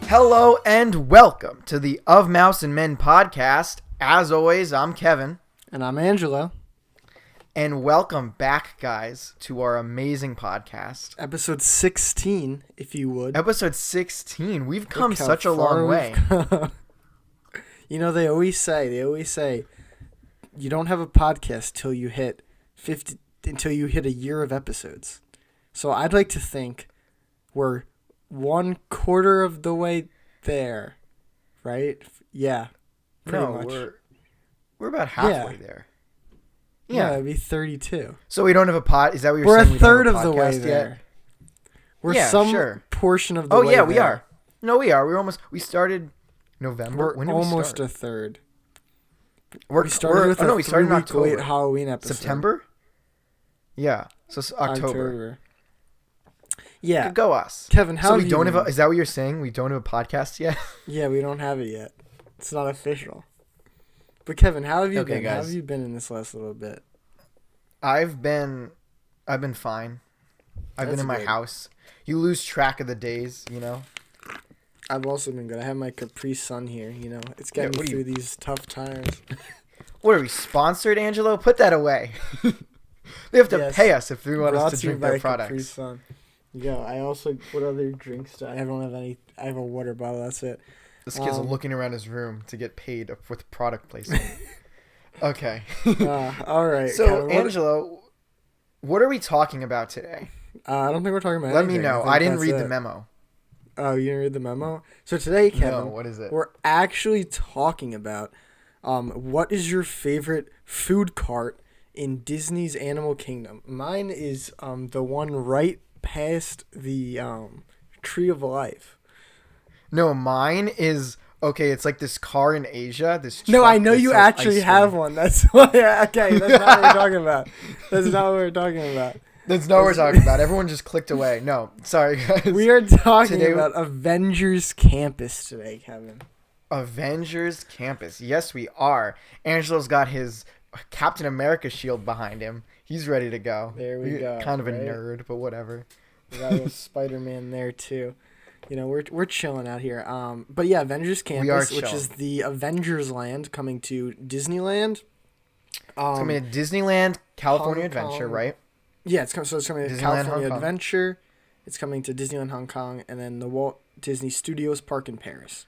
Hello and welcome to the Of Mouse and Men podcast. As always, I'm Kevin. And I'm Angelo. And welcome back, guys, to our amazing podcast. Episode 16, if you would. Episode 16. We've come such a long way. You know, they always say, you don't have a podcast till you hit 50, until you hit a year of episodes. So I'd like to think we're 1/4 of the way there, right? Yeah, pretty much. We're about halfway there. Yeah, it'd be 32. So we don't have a pod. Is that what you're saying? We're a third of the way there. We're portion of the way there. Oh, yeah, we are. No, we are. We started November. We're almost a third. We started with a 3-week October. Late Halloween episode. September? Yeah. So it's October. Yeah. Go us. Kevin, how have you been? Is that what you're saying? We don't have a podcast yet? Yeah, we don't have it yet. It's not official. But Kevin, how have you been? Guys. How have you been in this last little bit? I've been fine. I've been in my house. You lose track of the days, you know? I've also been good. I have my Capri Sun here, you know. It's getting me through these tough times. What, are we sponsored, Angelo? Put that away. They have to pay us if we want us to drink their products. Capri Sun. Yo, what other drinks do I don't have any. I have a water bottle, that's it. This kid's looking around his room to get paid with product placement. Okay. All right. So, Kevin, Angelo, what are we talking about today? I don't think we're talking about Let anything. me know. I didn't read the memo. Oh, you didn't read the memo? So today, Kevin, what is it? We're actually talking about what is your favorite food cart in Disney's Animal Kingdom? Mine is the one right past the Tree of Life. No, mine is it's like this car in Asia. No, I know you actually have one. That's why. Okay, that's not what we're talking about. That's not what we're talking about. That's not what we're talking about. Everyone just clicked away. No, sorry guys. We are talking about Avengers Campus today, Kevin. Avengers Campus. Yes, we are. Angelo's got his Captain America shield behind him. He's ready to go. There we go. Kind of a nerd, but whatever. We got a Spider-Man there too. You know, we're chilling out here. But yeah, Avengers Campus, which is the Avengers Land coming to Disneyland. It's coming to Disneyland California Hong Adventure, Kong. right? Yeah, it's coming to Disneyland California Adventure. It's coming to Disneyland Hong Kong, and then the Walt Disney Studios Park in Paris.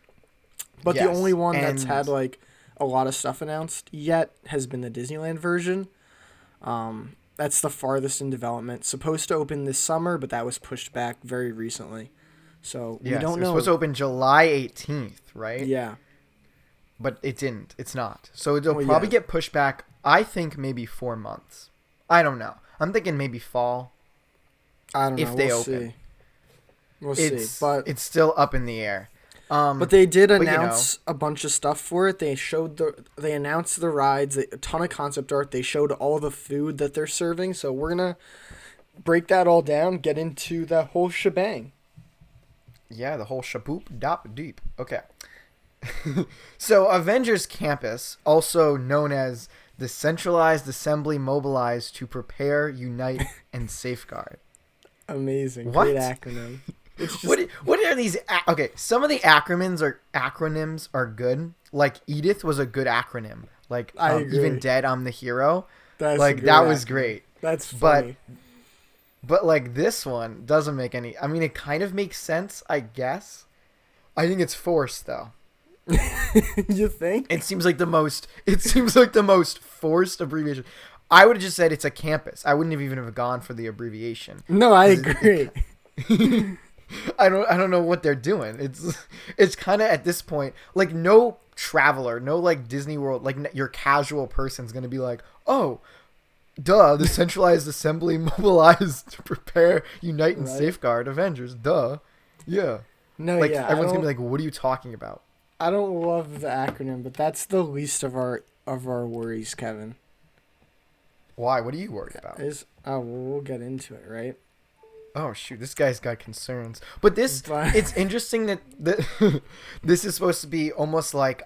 But the only one that's had like a lot of stuff announced yet has been the Disneyland version. That's the farthest in development. Supposed to open this summer, but that was pushed back very recently. So we don't know. It's supposed to open July 18th, right? Yeah. But it didn't. It's not. So it'll probably get pushed back, I think, maybe 4 months. I don't know. I'm thinking maybe fall. I don't know. If they open. We'll see. But it's still up in the air. But they did announce a bunch of stuff for it. They announced the rides, a ton of concept art. They showed all the food that they're serving. So we're going to break that all down, get into that whole shebang. Yeah, the whole shaboop dop deep. Okay. So Avengers Campus, also known as the centralized assembly mobilized to prepare, unite, and safeguard. Amazing. What? Great acronym. It's just... What are these? Okay, some of the acronyms are good. Like Edith was a good acronym. Like I agree. Even Dead, I'm the hero. That's that was great. That's funny. But like this one doesn't make any. I mean, it kind of makes sense, I guess. I think it's forced though. You think? It seems like the most forced abbreviation. I would have just said it's a campus. I wouldn't have even have gone for the abbreviation. No, I agree. I don't know what they're doing. It's kind of at this point like no traveler, no like Disney World, like your casual person's gonna be like, oh, duh, the centralized assembly mobilized to prepare, unite, and safeguard Avengers. Duh, yeah. No, like yeah. Everyone's gonna be like, what are you talking about? I don't love the acronym, but that's the least of our worries, Kevin. Why? What are you worried about? We'll get into it, right? Oh shoot, this guy's got concerns. But it's interesting that this is supposed to be almost like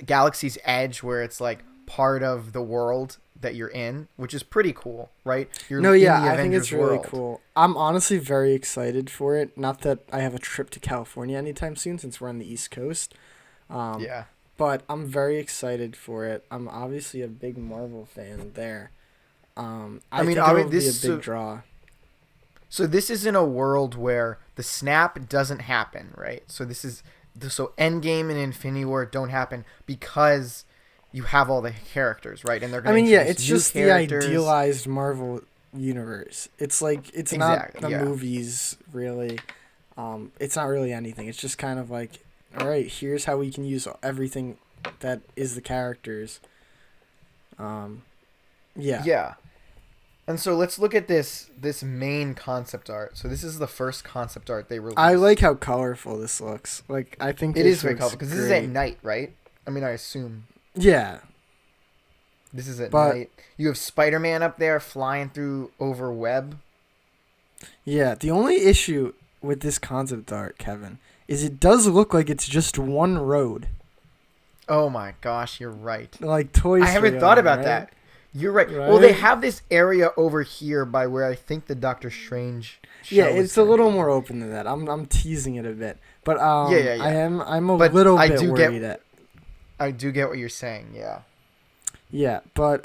Galaxy's Edge, where it's like part of the world that you're in, which is pretty cool, right? I think it's really cool. I'm honestly very excited for it. Not that I have a trip to California anytime soon since we're on the East Coast. But I'm very excited for it. I'm obviously a big Marvel fan there. I think it'll be a big draw. So this is in a world where the snap doesn't happen, right? So Endgame and Infinity War don't happen because you have all the characters, right? And they're going to it's just characters. The idealized Marvel universe. It's like it's not the movies really. It's not really anything. It's just kind of like, all right, here's how we can use everything that is the characters. Yeah. And so let's look at this main concept art. So this is the first concept art they released. I like how colorful this looks. Like, I think it is very colorful because this is at night, right? I mean, I assume. Yeah. This is at night. You have Spider-Man up there flying over web. Yeah, the only issue with this concept art, Kevin, is it does look like it's just one road. Oh my gosh, you're right. Like Toy Story. I haven't thought about that. You're right. Well, they have this area over here by where I think the Doctor Strange show it's a little more open than that. I'm teasing it a bit. But yeah. I'm a little bit worried. I do get what you're saying, yeah. Yeah, but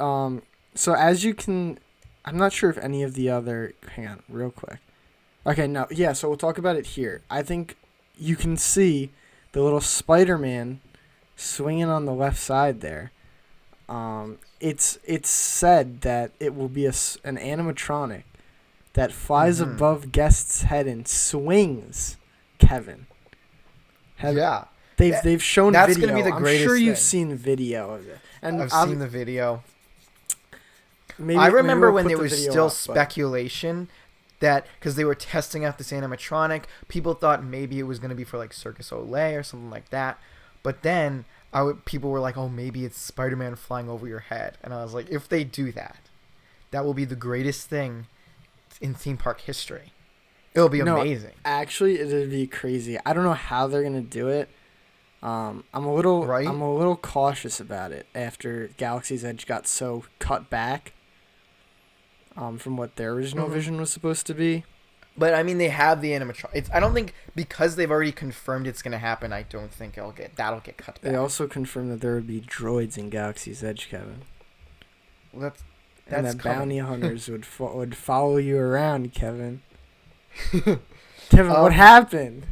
so as you can, I'm not sure if any of the other, hang on, real quick. Okay, no, yeah, so we'll talk about it here. I think you can see the little Spider-Man swinging on the left side there. It's said that it will be an animatronic that flies above guests' head and swings, Kevin. They've shown that's video. Gonna be the I'm sure you've seen video of it. And I've seen the video. I remember when there was still speculation that because they were testing out this animatronic, people thought maybe it was going to be for like Circus Olay or something like that. But then people were like, oh, maybe it's Spider-Man flying over your head. And I was like, if they do that, that will be the greatest thing in theme park history. It'll be amazing. Actually, it'd be crazy. I don't know how they're going to do it. I'm a little cautious about it after Galaxy's Edge got so cut back from what their original vision was supposed to be. But I mean, they have the animatronic. I don't think because they've already confirmed it's gonna happen. I don't think that'll get cut back. They also confirmed that there would be droids in Galaxy's Edge, Kevin. Well, and that bounty hunters would follow you around, Kevin. Kevin, what happened?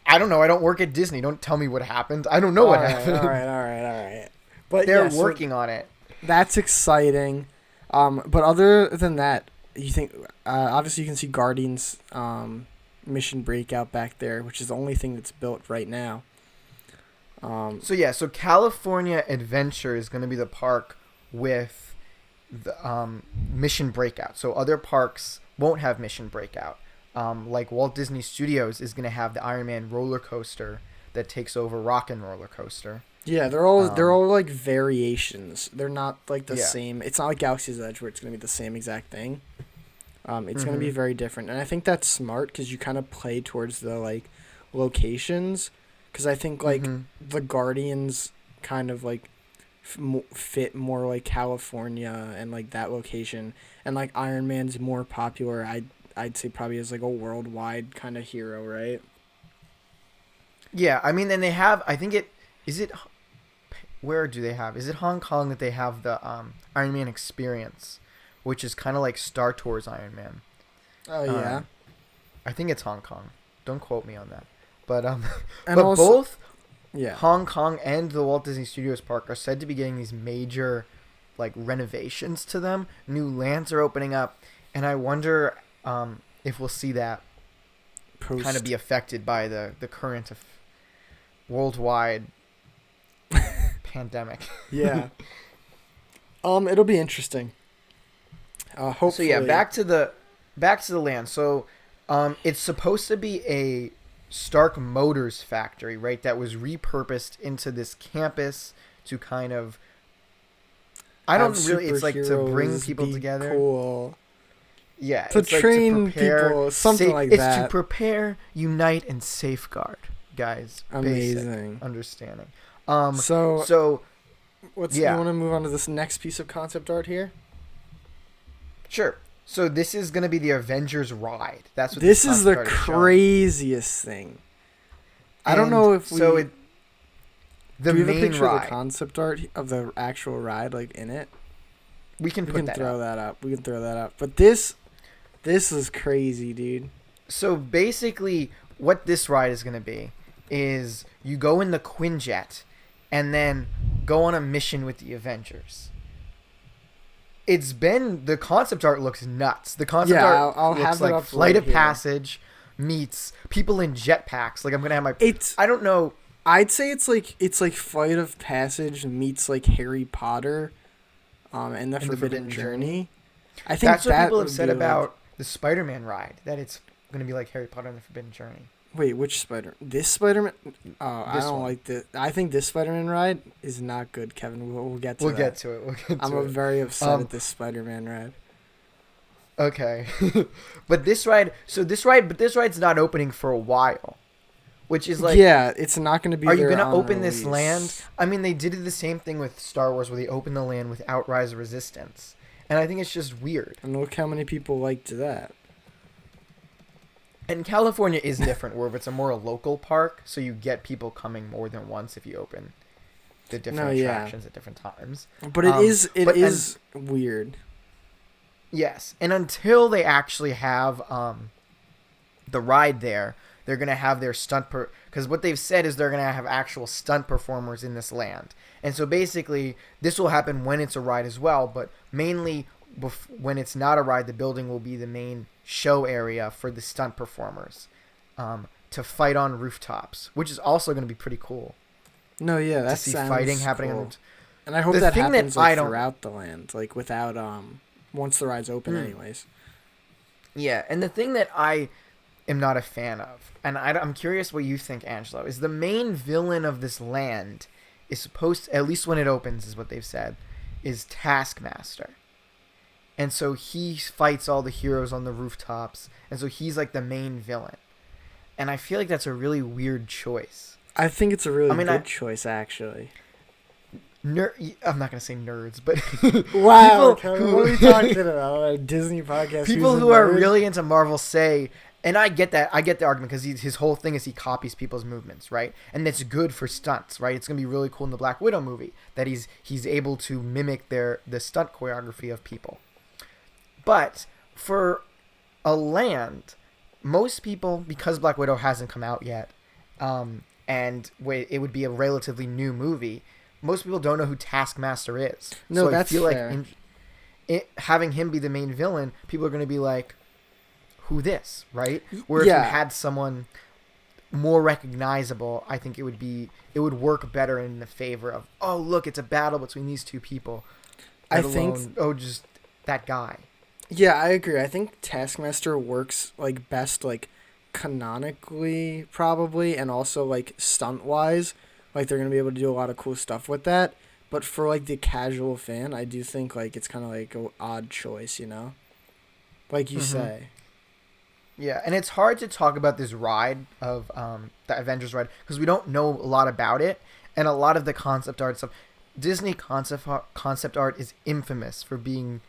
I don't know. I don't work at Disney. Don't tell me what happened. I don't know what happened. All right. But they're working on it. That's exciting. But other than that, you think obviously you can see Guardians Mission Breakout back there, which is the only thing that's built right now. So California Adventure is going to be the park with the Mission Breakout. So other parks won't have Mission Breakout. Like Walt Disney Studios is going to have the Iron Man roller coaster that takes over Rockin' Roller Coaster. Yeah, they're all like variations. They're not like the same. It's not like Galaxy's Edge where it's going to be the same exact thing. It's going to be very different, and I think that's smart because you kind of play towards the like locations. Because I think like the Guardians kind of like fit more like California and like that location, and like Iron Man's more popular. I'd say probably as like a worldwide kind of hero, right? Yeah, I mean, then they have. I think where do they have? Is it Hong Kong that they have the Iron Man Experience, which is kind of like Star Tours Iron Man? Oh yeah. I think it's Hong Kong. Don't quote me on that. But both Hong Kong and the Walt Disney Studios Park are said to be getting these major like renovations to them. New lands are opening up, and I wonder if we'll see that kind of be affected by the current of worldwide pandemic. Yeah. It'll be interesting. Hopefully. So yeah, back to the land. So it's supposed to be a Stark Motors factory, right? That was repurposed into this campus to kind of it's like to bring people together. Cool. Yeah, to train like people, something like that. It's to prepare, unite, and safeguard, guys. Amazing. Basic understanding. You want to move on to this next piece of concept art here? Sure. So this is going to be the Avengers ride. That's what this is the craziest thing. I don't know if do we have a picture of the concept art of the actual ride, like, in it? We can throw that up. We can throw that up. But this is crazy, dude. So basically, what this ride is going to be is you go in the Quinjet and then go on a mission with the Avengers. The concept art looks nuts. The concept art looks like Flight of Passage meets people in jetpacks. Like, I'm going to have my... I don't know. I'd say it's like Flight of Passage meets like Harry Potter and the Forbidden Journey. I think that's what people have said about the Spider-Man ride, that it's going to be like Harry Potter and the Forbidden Journey. Wait, which Spider? This Spider-Man? Oh, I don't like this. I think this Spider-Man ride is not good, Kevin. We'll get to that. We'll get to it. I'm very upset at this Spider-Man ride. Okay. But this ride's not opening for a while. Which is like... Yeah, it's not going to be... Are you going to open this land? I mean, they did the same thing with Star Wars, where they opened the land without Rise of Resistance. And I think it's just weird. And look how many people liked that. And California is different, where it's a more local park, so you get people coming more than once if you open the different attractions at different times. But it is weird. Yes, and until they actually have the ride there, they're going to have their because what they've said is they're going to have actual stunt performers in this land. And so basically, this will happen when it's a ride as well, but mainly when it's not a ride, the building will be the main show area for the stunt performers to fight on rooftops, which is also going to be pretty cool. No, yeah, that to see fighting happening cool. on and I hope that happens throughout the land, like without once the ride's open, anyways. Yeah, and the thing that I am not a fan of, and I'm curious what you think, Angelo, is the main villain of this land is supposed to, at least when it opens, is what they've said, is Taskmaster. And so he fights all the heroes on the rooftops. And so he's like the main villain. And I feel like that's a really weird choice. I think it's a really good choice, actually. I'm not going to say nerds, but... Wow, what are we talking about? A Disney podcast? People who are really into Marvel say... And I get that. I get the argument, because his whole thing is he copies people's movements, right? And that's good for stunts, right? It's going to be really cool in the Black Widow movie that he's able to mimic the stunt choreography of people. But for a land, most people, because Black Widow hasn't come out yet, and it would be a relatively new movie, most people don't know who Taskmaster is. No, so that's I feel fair. like having him be the main villain, people are going to be like, who this, right? Where if you had someone more recognizable, I think it would work better in the favor of, oh, look, it's a battle between these two people. Just that guy. Yeah, I agree. I think Taskmaster works like best like canonically probably, and also like stunt wise. Like they're gonna be able to do a lot of cool stuff with that. But for like the casual fan, I do think like it's kind of like an odd choice, you know? Like you say. Yeah, and it's hard to talk about this ride of the Avengers ride because we don't know a lot about it, and a lot of the concept art stuff. Disney concept art is infamous for being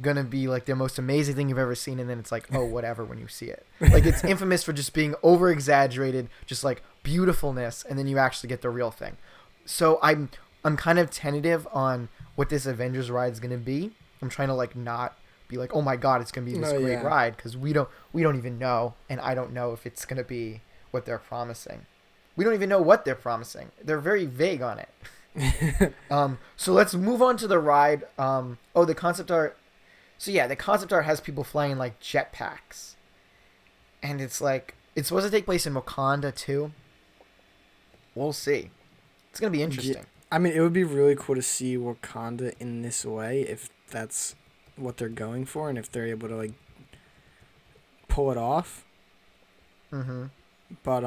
gonna be like the most amazing thing you've ever seen, and then it's like, oh, whatever when you see it. Like it's infamous for just being over exaggerated, just like beautifulness, and then you actually get the real thing. So I'm kind of tentative on what this Avengers ride is gonna be. I'm trying to like not be like, oh my god, it's gonna be this great ride, because we don't even know, and I don't know if it's gonna be what they're promising. We don't even know what they're promising. They're very vague on it. So let's move on to the ride. The concept art. So yeah, the concept art has people flying like jetpacks, and it's like it's supposed to take place in Wakanda too. We'll see. It's gonna be interesting. Yeah. I mean, it would be really cool to see Wakanda in this way if that's what they're going for, and if they're able to like pull it off. Mm-hmm. But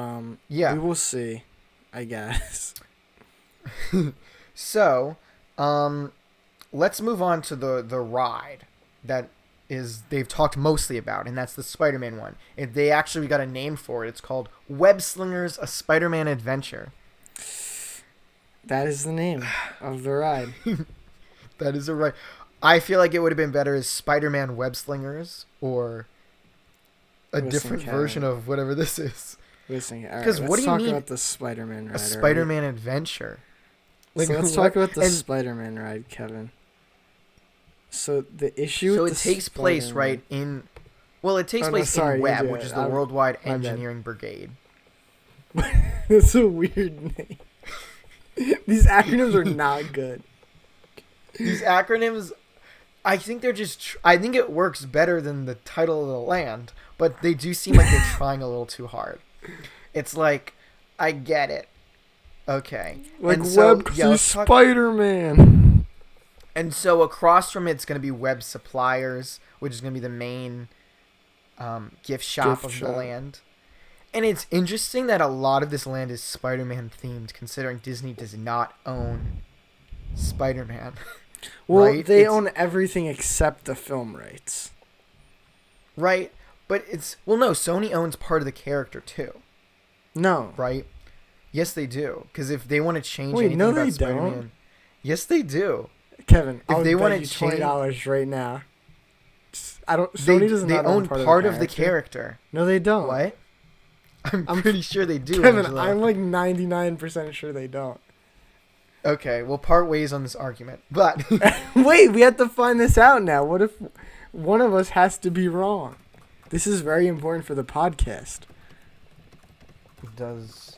we will see, I guess. So, let's move on to the ride that they've talked mostly about, and that's the Spider-Man one. They actually got a name for it. It's called Web Slingers: A Spider-Man Adventure. That is the name of the ride. That is a ride. I feel like it would have been better as Spider-Man Web Slingers or a different version of whatever this is. Because what do you mean? Let's talk about the Spider-Man ride. A Spider-Man adventure. So let's talk about the Spider-Man ride, Kevin. So the issue. So it takes place right in. Well, it takes place in Web, which is the Worldwide Engineering Brigade. That's a weird name. These acronyms are not good. These acronyms, I think they're just. I think it works better than the title of the land, but they do seem like they're trying a little too hard. It's like, I get it. Okay. Like Spider-Man. And so across from it's going to be Web Suppliers, which is going to be the main gift shop of the land. And it's interesting that a lot of this land is Spider-Man themed, considering Disney does not own Spider-Man. Well, right? They own everything except the film rights. Right. But it's... Well, no, Sony owns part of the character, too. No. Right? Yes, they do. Because if they want to change anything about Spider-Man... Don't. Yes, they do. Kevin, if they want to change $20 right now. Sony does not own part of the character. No, they don't. What? I'm pretty sure they do. Kevin, Angelo. I'm like 99% sure they don't. Okay, we'll part ways on this argument. But wait, we have to find this out now. What if one of us has to be wrong? This is very important for the podcast. It does.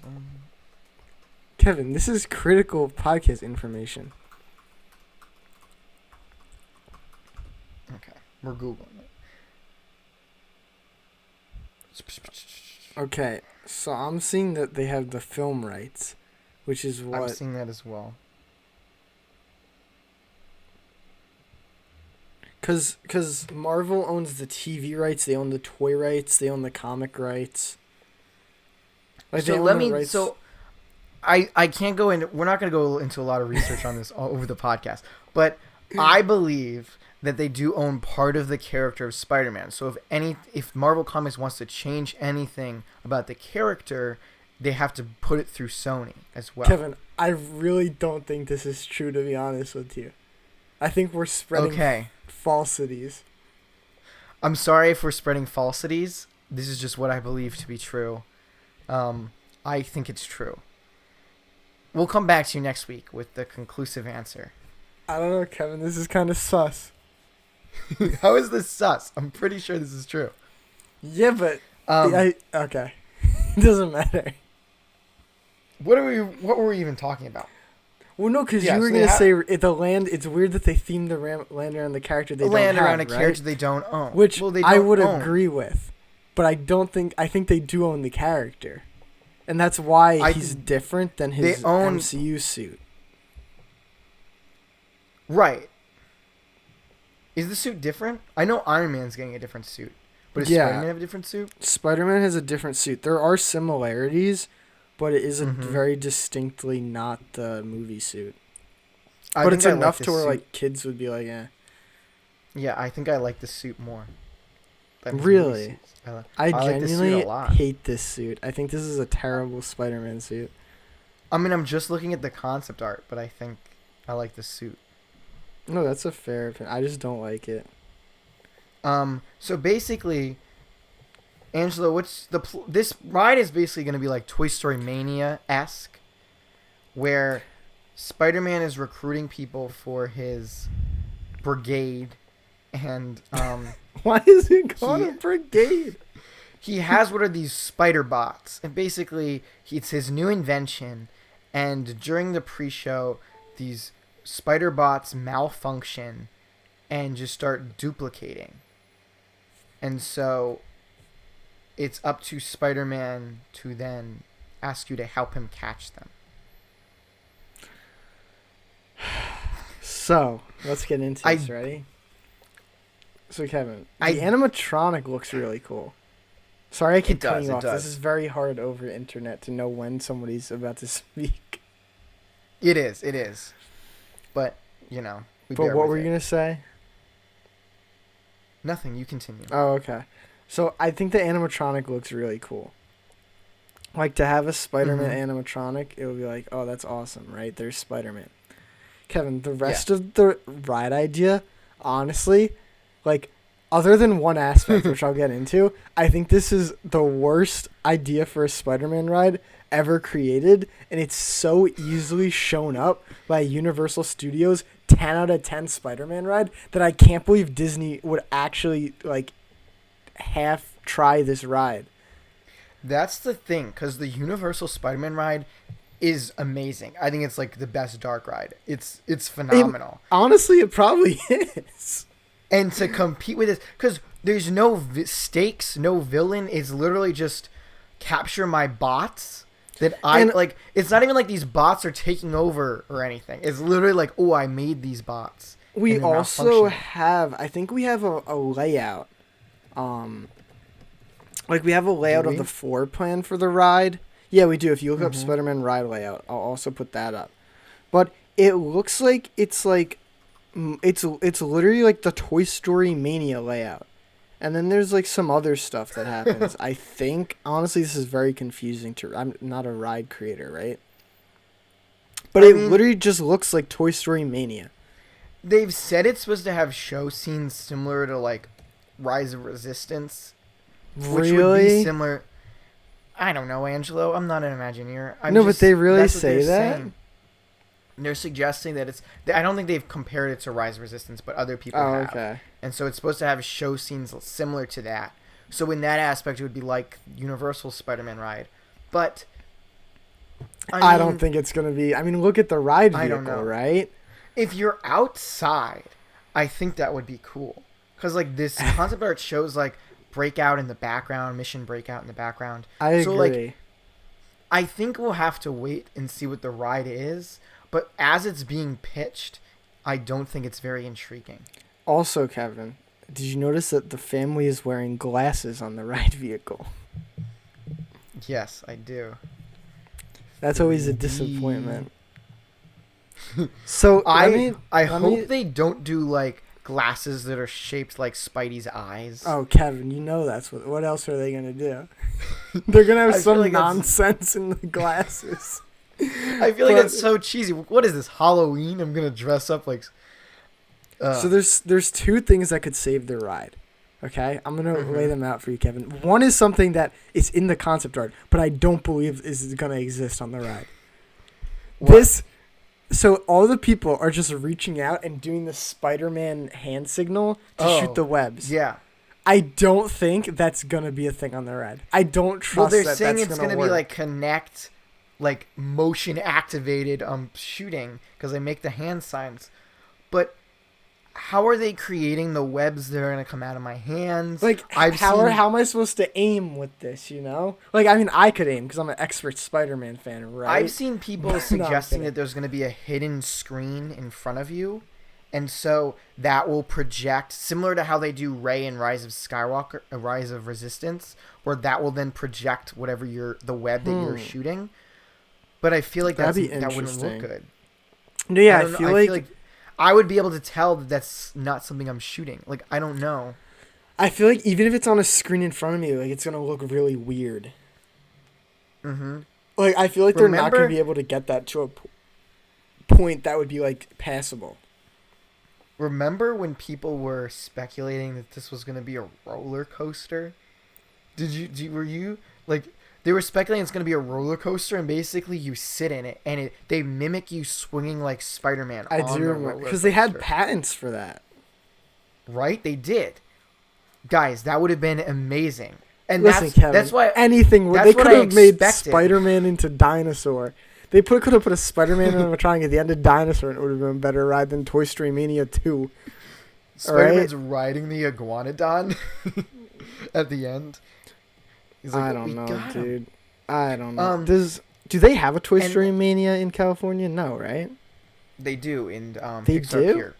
Kevin, this is critical podcast information. Okay, we're Googling it. Okay, so I'm seeing that they have the film rights, which is what... I'm seeing that as well. Because Marvel owns the TV rights, they own the toy rights, they own the comic rights. Like, so let me... Rights. So I can't go into... We're not going to go into a lot of research on this all over the podcast, but I believe that they do own part of the character of Spider-Man. So if Marvel Comics wants to change anything about the character, they have to put it through Sony as well. Kevin, I really don't think this is true, to be honest with you. I think we're spreading falsities. I'm sorry if we're spreading falsities. This is just what I believe to be true. I think it's true. We'll come back to you next week with the conclusive answer. I don't know, Kevin. This is kind of sus. How is this sus? I'm pretty sure this is true. Yeah, but okay. It doesn't matter. What were we even talking about? Well, no, because you were gonna say the land. It's weird that they themed the land around the character they don't have. Land around a character they don't own, which I would agree with, but I don't think. I think they do own the character, and that's why he's different than his MCU suit. Right. Is the suit different? I know Iron Man's getting a different suit. But does Spider-Man have a different suit? Spider-Man has a different suit. There are similarities, but it is a very distinctly not the movie suit. But it's enough to where like kids would be like, eh. Yeah, I think I like the suit more. Really? I genuinely hate this suit. I think this is a terrible Spider-Man suit. I mean, I'm just looking at the concept art, but I think I like the suit. No, that's a fair opinion. I just don't like it. So basically, Angelo, this ride is basically going to be like Toy Story Mania-esque, where Spider-Man is recruiting people for his brigade, and why is it called a brigade? He has what are these spider bots, and basically it's his new invention, and during the pre-show, these spider bots malfunction and just start duplicating. And so it's up to Spider-Man to then ask you to help him catch them. So, let's get into this, ready? So, Kevin, the animatronic looks really cool. Sorry I keep cutting you off. This is very hard over internet to know when somebody's about to speak. It is. But, you know. But what were you going to say? Nothing. You continue. Oh, okay. So I think the animatronic looks really cool. Like, to have a Spider-Man animatronic, it would be like, oh, that's awesome, right? There's Spider-Man. Kevin, the rest of the ride idea, honestly, like, other than one aspect, which I'll get into, I think this is the worst idea for a Spider-Man ride ever created, and it's so easily shown up by Universal Studios 10 out of 10 Spider-Man ride that I can't believe Disney would actually, like, half try this ride. That's the thing, because the Universal Spider-Man ride is amazing. I think it's like the best dark ride. It's phenomenal. Honestly, it probably is. And to compete with this, because there's no stakes, no villain. It's literally just capture my bots that like. It's not even like these bots are taking over or anything. It's literally like, oh, I made these bots. We also have, I think we have a layout. Like, we have a layout of the floor plan for the ride. Yeah, we do. If you look up Spider-Man ride layout, I'll also put that up. But it looks like it's literally like the Toy Story Mania layout. And then there's like some other stuff that happens. I think, honestly, this is very confusing I'm not a ride creator, right? But I mean, literally just looks like Toy Story Mania. They've said it's supposed to have show scenes similar to like Rise of Resistance. Which would be similar. I don't know, Angelo. I'm not an Imagineer. But they really say that? Saying. They're suggesting that it's... I don't think they've compared it to Rise of Resistance, but other people have. Okay. And so it's supposed to have show scenes similar to that. So in that aspect, it would be like Universal Spider-Man ride. But... I don't think it's going to be... I mean, look at the ride vehicle, right? If you're outside, I think that would be cool. Because, like, this concept art shows, like... Breakout in the background, Mission Breakout in the background. I agree. Like, I think we'll have to wait and see what the ride is, but as it's being pitched, I don't think it's very intriguing. Also, Kevin, did you notice that the family is wearing glasses on the ride vehicle? Yes, I do. That's always a disappointment. So, I hope they don't do, like, glasses that are shaped like Spidey's eyes. Oh, Kevin, you know that's what else are they gonna do? They're gonna have some like nonsense in the glasses. I feel like that's so cheesy. What is this, Halloween? I'm gonna dress up like... So there's two things that could save the ride. Okay? I'm gonna lay them out for you, Kevin. One is something that is in the concept art, but I don't believe is gonna exist on the ride. What? So all the people are just reaching out and doing the Spider-Man hand signal to shoot the webs. Yeah. I don't think that's going to be a thing on the ride. I don't trust that that's going to work. Well, they're saying it's going to be like Kinect, like motion activated shooting because they make the hand signs. But how are they creating the webs that are going to come out of my hands? Like, how am I supposed to aim with this, you know? Like, I mean, I could aim because I'm an expert Spider-Man fan, right? I've seen people suggesting that there's going to be a hidden screen in front of you. And so that will project, similar to how they do Rey in Rise of Skywalker, Rise of Resistance, where that will then project whatever the web that you're shooting. But I feel like that wouldn't look good. No, yeah, I feel like I would be able to tell that that's not something I'm shooting. Like, I don't know. I feel like even if it's on a screen in front of me, like, it's going to look really weird. Mm-hmm. Like, I feel like they're not going to be able to get that to a point that would be, like, passable. Remember when people were speculating that this was going to be a roller coaster? Were you, like... They were speculating it's going to be a roller coaster, and basically you sit in it, and they mimic you swinging like Spider-Man. I do remember, because they had patents for that. Right? They did. Guys, that would have been amazing. And listen, Kevin, that's why anything they could have made Spider-Man into Dinosaur. They could have put a Spider-Man animatronic at the end of Dinosaur, and it would have been a better ride than Toy Story Mania 2. Spider-Man's riding the iguanodon at the end. Like, I don't know, dude. I don't know. Do they have a Toy Story Mania in California? No, right? They do in they Pixar do? Pier.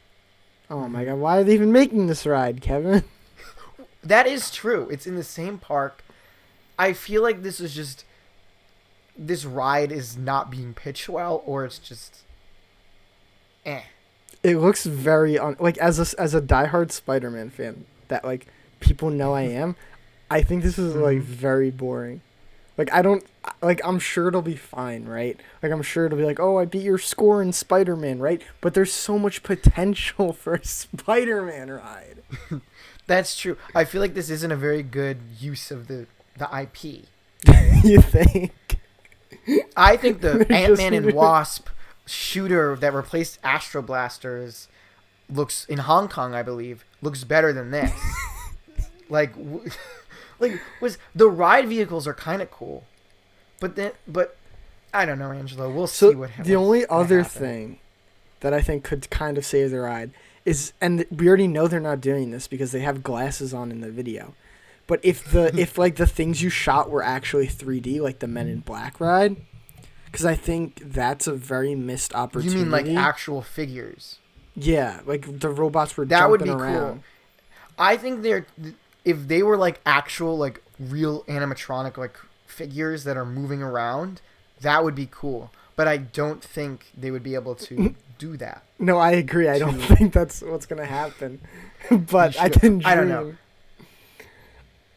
Oh my god, why are they even making this ride, Kevin? That is true. It's in the same park. I feel like this ride is not being pitched well, or it's just eh. It looks very like as a diehard Spider-Man fan that like people know I am. I think this is like very boring. Like I don't like, I'm sure it'll be fine, right? Like, I'm sure it'll be like, oh, I beat your score in Spider-Man, right? But there's so much potential for a Spider-Man ride. That's true. I feel like this isn't a very good use of the IP. You think? I think the Ant-Man and Wasp shooter that replaced Astro Blasters looks, in Hong Kong, I believe, looks better than this. Like the ride vehicles are kind of cool, but I don't know, Angelo. We'll see what happens. The only other thing that I think could kind of save the ride is, and we already know they're not doing this because they have glasses on in the video. But if like the things you shot were actually 3D, like the Men in Black ride, because I think that's a very missed opportunity. You mean like actual figures? Yeah, like the robots were that would jumping be around. Cool. I think if they were like actual like real animatronic like figures that are moving around, that would be cool. But I don't think they would be able to do that. No, I agree. I don't think that's what's gonna happen. But I can dream. I don't know.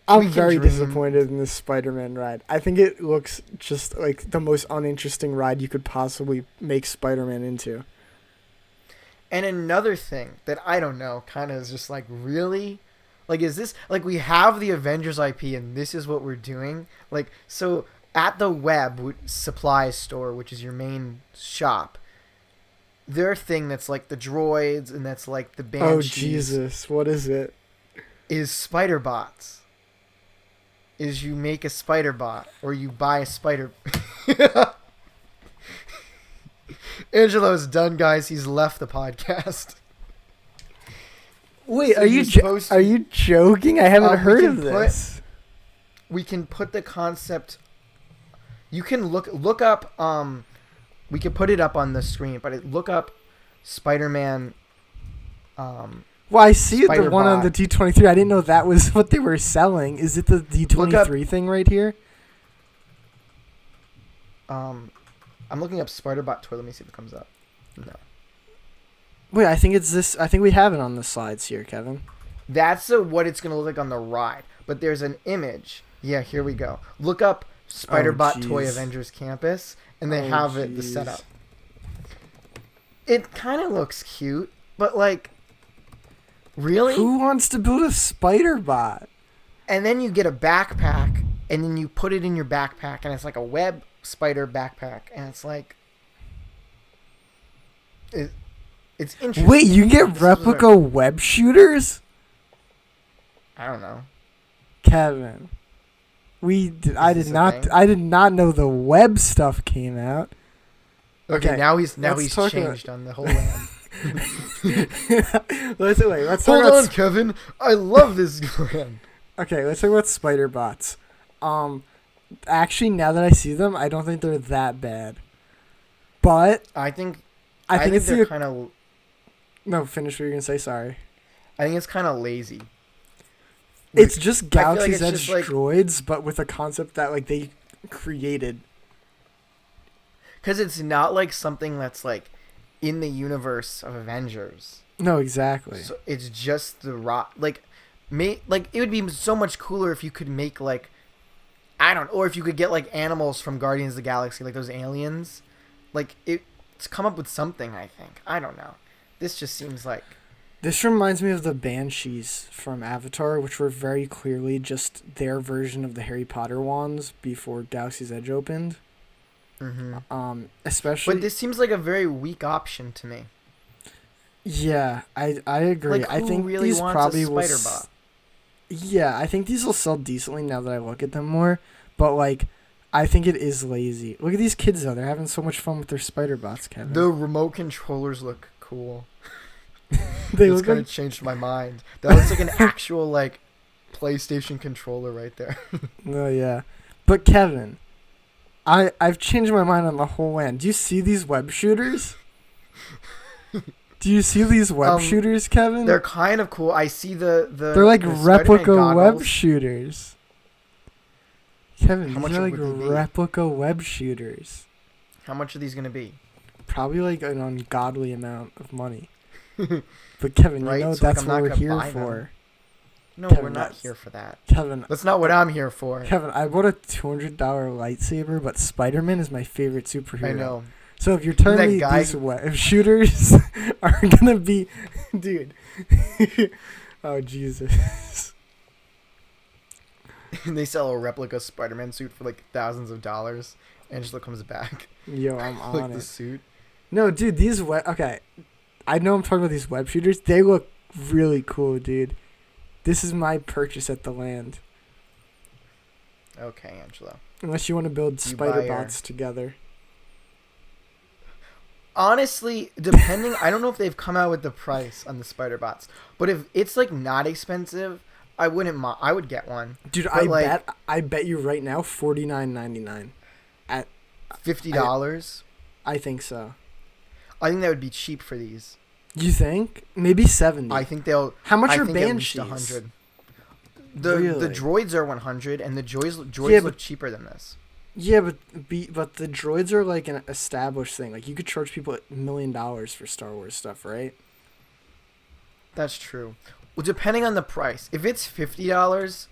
I'm very disappointed in this Spider-Man ride. I think it looks just like the most uninteresting ride you could possibly make Spider-Man into. And another thing that I don't know, kind of is just like, really? Like, is this, like, we have the Avengers IP and this is what we're doing? Like, so at the Web Supply store, which is your main shop, their thing that's like the droids and that's like the Banshees. Oh, Jesus. What is it? Is spider bots. Is you make a spider bot or you buy a spider. Angelo's done, guys. He's left the podcast. Wait, so are you joking? I haven't heard of this. We can put the concept. You can look up. We can put it up on the screen, but look up Spider-Man. Well, I see the one on the D23. I didn't know that was what they were selling. Is it the D23 thing right here? I'm looking up Spider-Bot toy. Let me see if it comes up. No. Wait, I think it's this. I think we have it on the slides here, Kevin. That's what it's going to look like on the ride. But there's an image. Yeah, here we go. Look up Spider-Bot toy Avengers Campus, and they have it the setup. It kind of looks cute, but like, really? Who wants to build a Spider-Bot? And then you get a backpack, and then you put it in your backpack, and it's like a web spider backpack, and it's like, it's interesting. Wait, you get replica web shooters? I don't know, Kevin. I did not know the web stuff came out. Okay, now he's changed on the whole land. Let's hold on, Kevin. I love this land. Okay, let's talk about spider bots. Actually, now that I see them, I don't think they're that bad. But I think they're kind of. No, finish what you're gonna say. Sorry. I think it's kind of lazy. It's just Galaxy's Edge droids, but with a concept that like they created. Because it's not like something that's like in the universe of Avengers. No, exactly. So it's just the like it would be so much cooler if you could make like, I don't know, or if you could get like animals from Guardians of the Galaxy, like those aliens. Like it's come up with something, I think. I don't know. This just seems like. This reminds me of the Banshees from Avatar, which were very clearly just their version of the Harry Potter wands before Galaxy's Edge opened. Mm-hmm. Especially. But this seems like a very weak option to me. Yeah, I agree. Like, I think really these probably will. Spider-Bot? Yeah, I think these will sell decently now that I look at them more. But like, I think it is lazy. Look at these kids though; they're having so much fun with their spider bots, Kevin. The remote controllers look cool. They look kind of changed my mind. That looks like an actual like PlayStation controller right there. Oh yeah, but Kevin, I've changed my mind on the whole land. Do you see these web shooters? Do you see these web shooters, Kevin? They're kind of cool. I see the they're like replica web shooters. Kevin, these are like replica web shooters. How much are these gonna be? Probably like an ungodly amount of money. But Kevin, you know that's what we're here for. No, Kevin, we're not here for that. Kevin, That's not what I'm here for. Kevin, I bought a $200 lightsaber, but Spider-Man is my favorite superhero. I know. So if you're telling me these web shooters are gonna be, dude, oh Jesus. They sell a replica Spider-Man suit for like thousands of dollars. Angelo comes back. Yo, I'm on like it. The suit. No, dude, okay. I know I'm talking about these web shooters. They look really cool, dude. This is my purchase at the land. Okay, Angelo. Unless you want to build spider bots together. Honestly, depending, I don't know if they've come out with the price on the spider bots, but if it's like not expensive, I wouldn't. I would get one, dude. I bet you right now $49.99 at $50. I think so. I think that would be cheap for these. You think? Maybe 70. I think they'll. How much are Banshees? 100. The droids are 100, and the droids look cheaper than this. Yeah, but the droids are like an established thing. Like you could charge people $1 million for Star Wars stuff, right? That's true. Well, depending on the price. If it's $50,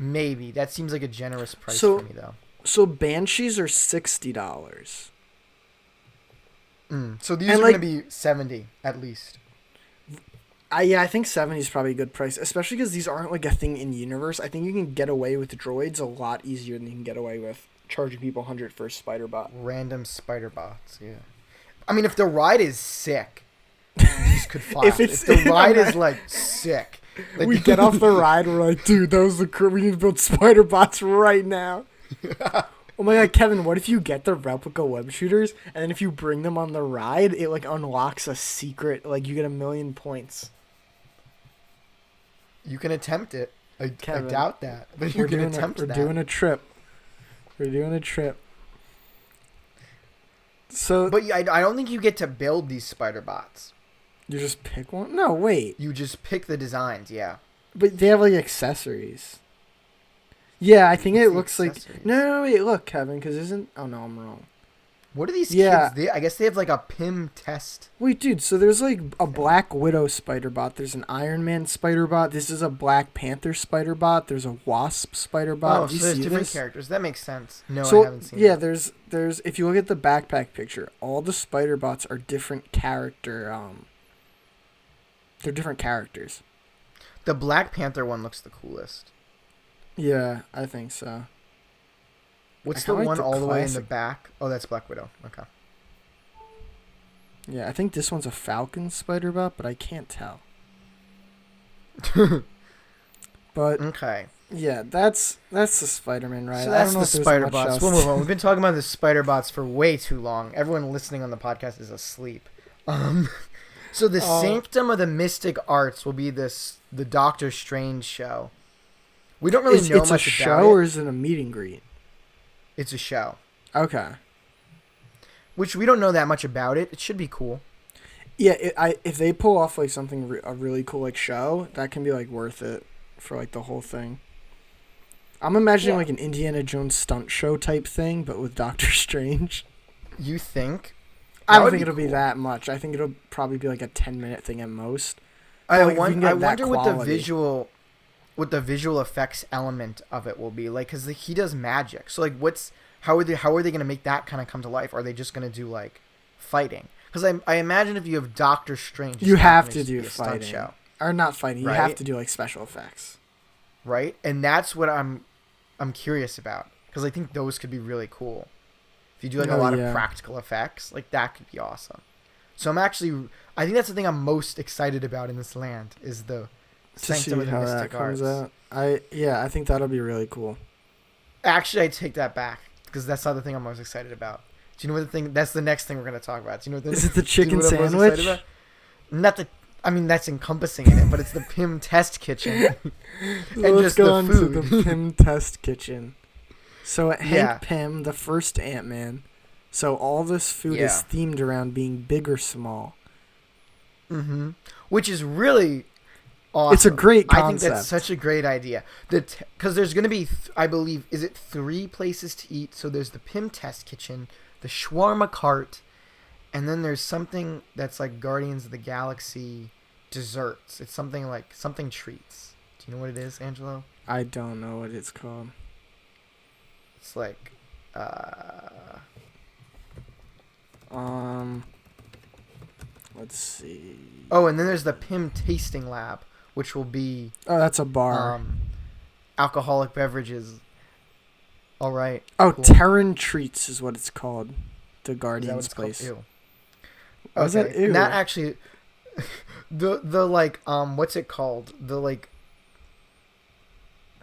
maybe that seems like a generous price for me, though. So Banshees are $60. So these are going to be 70 at least. I think 70 is probably a good price, especially because these aren't like a thing in universe. I think you can get away with droids a lot easier than you can get away with charging people 100 for a spider bot. Random spider bots, yeah. I mean, if the ride is sick, these could fly. if the ride is like sick, like, we get off the ride, we're like, dude, that was we need to build spider bots right now. Oh my god, Kevin, what if you get the replica web shooters, and then if you bring them on the ride, it like unlocks a secret, like you get 1,000,000 points. You can attempt it. Kevin, I doubt that, but you can attempt that. We're doing a trip. So, but I don't think you get to build these spider bots. You just pick one? No, wait. You just pick the designs, yeah. But they have like accessories. Yeah, I think it looks like... No, wait, look, Kevin, because isn't... Oh, no, I'm wrong. What are these kids? I guess they have like a PIM test. Wait, dude, so there's like a Black Widow spider bot. There's an Iron Man spider bot. This is a Black Panther spider bot. There's a Wasp spider bot. Oh, so there's different characters. That makes sense. No, I haven't seen that. There's if you look at the backpack picture, all the spider bots are different character... they're different characters. The Black Panther one looks the coolest. Yeah, I think so. What's the one all the way in the back? Oh, that's Black Widow. Okay. Yeah, I think this one's a Falcon spider bot, but I can't tell. But okay. Yeah, that's the Spider-Man ride. So that's the spider bots. We'll move on. We've been talking about the spider bots for way too long. Everyone listening on the podcast is asleep. So the Sanctum of the Mystic Arts will be the Doctor Strange show. We don't really know much about it. It's a show or is it a meet and greet? It's a show. Okay. Which we don't know that much about it. It should be cool. Yeah, if they pull off like something a really cool like show, that can be like worth it for like the whole thing. I'm imagining like an Indiana Jones stunt show type thing, but with Doctor Strange. You think? I don't think it'll be that much. I think it'll probably be like a 10-minute thing at most. I wonder what the visual effects element of it will be like, because he does magic. So like, how are they going to make that kind of come to life? Or are they just going to do like fighting? Because I imagine if you have Doctor Strange, you have to do fighting show. Or not fighting. Right? You have to do like special effects, right? And that's what I'm curious about, because I think those could be really cool. If you do like a lot of practical effects, like that could be awesome. So I think that's the thing I'm most excited about in this land is the Sanctum of the Mystic Arts. I think that'll be really cool. Actually, I take that back, because that's not the thing I'm most excited about. Do you know what that's the next thing we're going to talk about? Do you know what is it the chicken sandwich? That's encompassing in it, but it's the PIM test kitchen. Let's go on to the PIM test kitchen. So Hank Pym, the first Ant-Man. So all this food is themed around being big or small. Mm-hmm. Which is really awesome. It's a great concept. I think that's such a great idea. Because there's going to be, I believe, is it 3 places to eat? So there's the PIM test kitchen, the shawarma cart, and then there's something that's like Guardians of the Galaxy desserts. It's something like something treats. Do you know what it is, Angelo? I don't know what it's called. It's like, let's see. Oh, and then there's the Pim Tasting Lab, which will be... Oh, that's a bar. Alcoholic beverages. All right. Oh, cool. Terran Treats is what it's called. The Guardian's place. Ew. Was that ew? Not actually... the like, what's it called? The, like...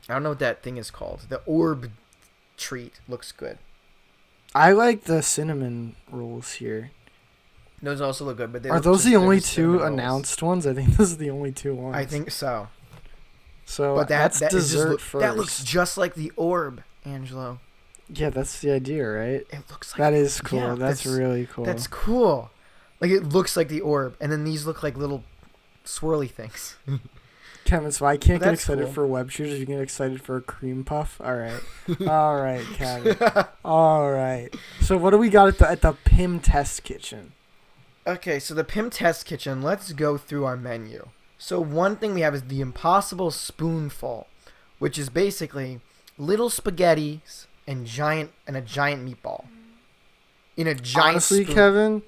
I don't know what that thing is called. The orb treat looks good. I like the cinnamon rolls here. Those also look good, but are those the only two announced ones? I think those are the only two ones. I think so. So but that's dessert first. That looks just like the orb, Angelo. Yeah, that's the idea, right? It looks like that is cool. Yeah, that's really cool. That's cool. Like it looks like the orb, and then these look like little swirly things. Kevin, so I can't get excited for web shooters. You get excited for a cream puff. All right, all right, Kevin. All right. So what do we got at the Pim Test Kitchen? Okay, so the Pim Test Kitchen. Let's go through our menu. So one thing we have is the Impossible Spoonful, which is basically little spaghettis and a giant meatball. In a giant spoon.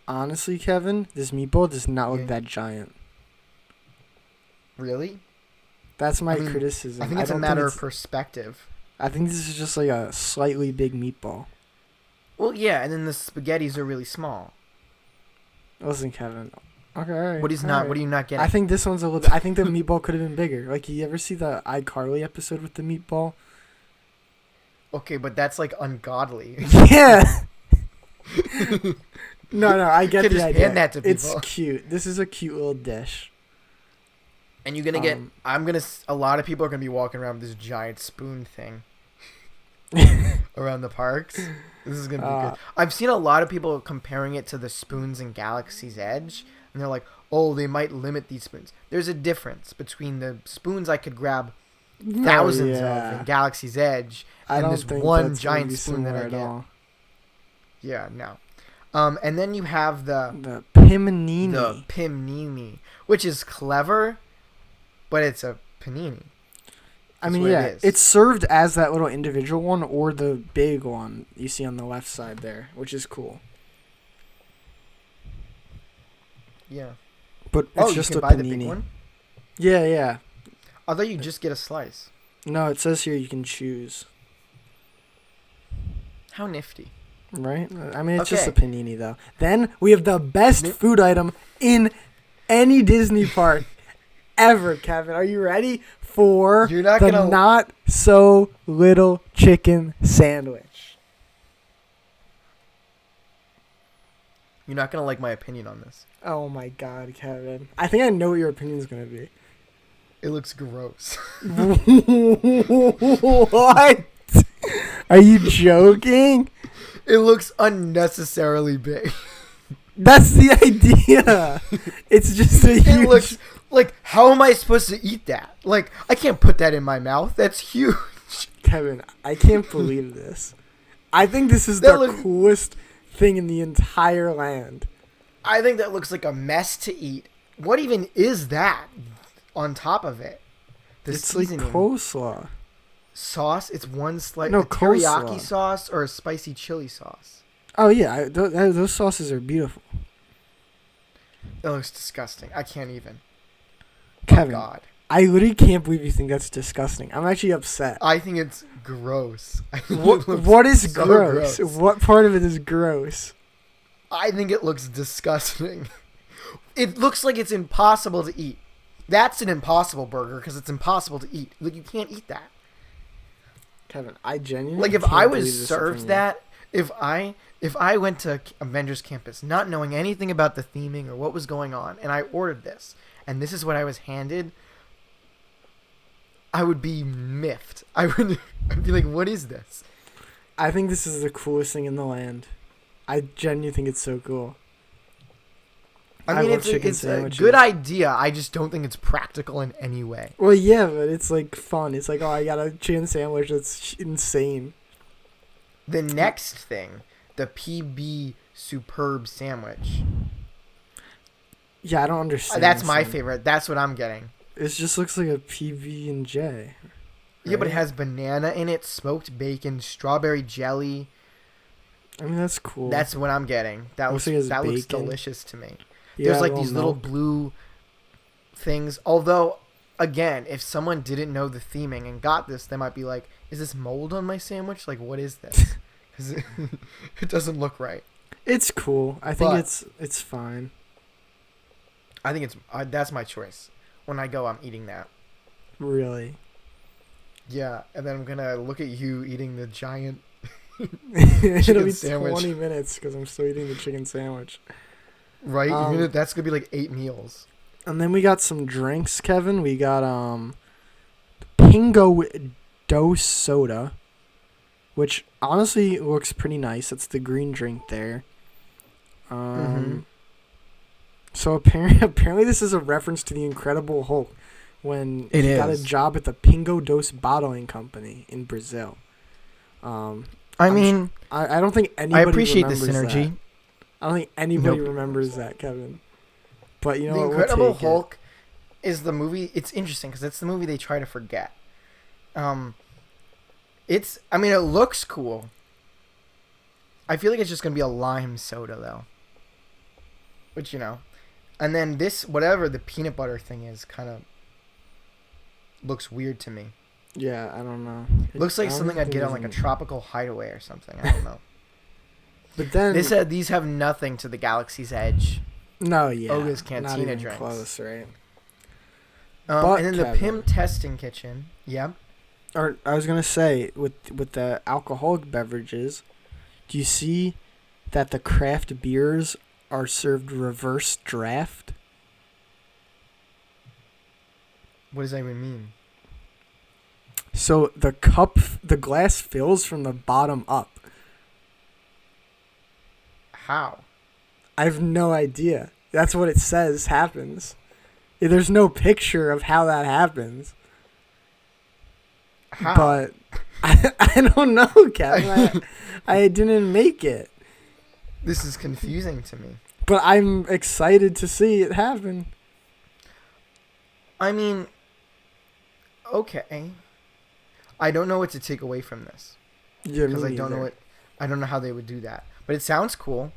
Honestly, Kevin, this meatball does not look that giant. Really? That's my criticism. I think it's a matter of perspective. I think this is just like a slightly big meatball. Well, yeah, and then the spaghettis are really small. Listen, Kevin. Okay, all right. What are you not getting? I think this one's a little... I think the meatball could have been bigger. Like, you ever see the iCarly episode with the meatball? Okay, but that's, like, ungodly. Yeah! No, I get the idea. Hand that to people. It's cute. This is a cute little dish. And you're going to get... a lot of people are going to be walking around with this giant spoon thing. Around the parks. This is going to be good. I've seen a lot of people comparing it to the spoons in Galaxy's Edge. And they're like, oh, they might limit these spoons. There's a difference between the spoons I could grab thousands of in Galaxy's Edge and this one giant spoon that I get. Yeah, no. And then you have the Pimnini. The Pimnini, which is clever, but it's a panini. I mean, yeah, it's served as that little individual one or the big one you see on the left side there, which is cool. Yeah. But it's just you can a buy panini. The big one? Yeah. I thought you just get a slice. No, it says here you can choose. How nifty. Right? I mean, it's just a panini, though. Then we have the best food item in any Disney park ever, Kevin. Are you ready for the not-so-little chicken sandwich? You're not going to like my opinion on this. Oh, my God, Kevin. I think I know what your opinion is going to be. It looks gross. What? Are you joking? It looks unnecessarily big. That's the idea. It's just a huge... It looks like, how am I supposed to eat that? Like, I can't put that in my mouth. That's huge. Kevin, I can't believe this. I think this is the coolest thing in the entire land. I think that looks like a mess to eat. What even is that on top of it? It's seasoning. Like coleslaw. Sauce? It's one slice. No, teriyaki sauce or a spicy chili sauce? Oh, yeah. Those sauces are beautiful. It looks disgusting. I can't even. Kevin, oh, God. I literally can't believe you think that's disgusting. I'm actually upset. I think it's gross. What is so gross? What part of it is gross? I think it looks disgusting. It looks like it's impossible to eat. That's an impossible burger because it's impossible to eat. Like, you can't eat that. Kevin, I genuinely like if I was served that, if I went to Avengers Campus not knowing anything about the theming or what was going on, and I ordered this, and this is what I was handed, I would be miffed. I'd be like, what is this? I think this is the coolest thing in the land. I genuinely think it's so cool. I mean, it's a good idea. I just don't think it's practical in any way. Well, yeah, but it's like fun. It's like, oh, I got a chicken sandwich that's insane. The next thing, the PB Superb sandwich. Yeah, I don't understand. That's my favorite. That's what I'm getting. It just looks like a PB&J. Right? Yeah, but it has banana in it, smoked bacon, strawberry jelly. I mean, that's cool. That's what I'm getting. That looks delicious to me. Yeah, there's like these little blue things. Although, again, if someone didn't know the theming and got this, they might be like, "Is this mold on my sandwich? Like, what is this?" Because it doesn't look right. It's cool. I think it's fine. I think that's my choice. When I go, I'm eating that. Really? Yeah, and then I'm gonna look at you eating the giant It'll be sandwich. 20 minutes because I'm still eating the chicken sandwich. Right? That's gonna be like 8 meals. And then we got some drinks, Kevin. We got Pingo Dose Soda, which honestly looks pretty nice. It's the green drink there. So apparently this is a reference to the Incredible Hulk when he got a job at the Pingo Doce Bottling Company in Brazil. I don't think anybody. I appreciate the synergy. That. I don't think anybody remembers that, Kevin. But you know, The Incredible Hulk is the movie. It's interesting because it's the movie they try to forget. It looks cool. I feel like it's just gonna be a lime soda though. Which, and then this, whatever the peanut butter thing is, kind of looks weird to me. Yeah, I don't know. Looks like something I'd get on like a tropical hideaway or something. I don't know. But then these have nothing to the Galaxy's Edge. No, yeah. Oga's Cantina not even drinks. Close, right? And then the Pim Testing Kitchen. Yeah. Or I was gonna say with the alcoholic beverages, do you see that the craft beers are served reverse draft? What does that even mean? So the glass fills from the bottom up. How? I have no idea. That's what it says happens. There's no picture of how that happens. How? But I don't know, Kevin. I didn't make it. This is confusing to me. But I'm excited to see it happen. I mean, okay. I don't know what to take away from this. Yeah, because I don't know it. I don't know how they would do that. But it sounds cool.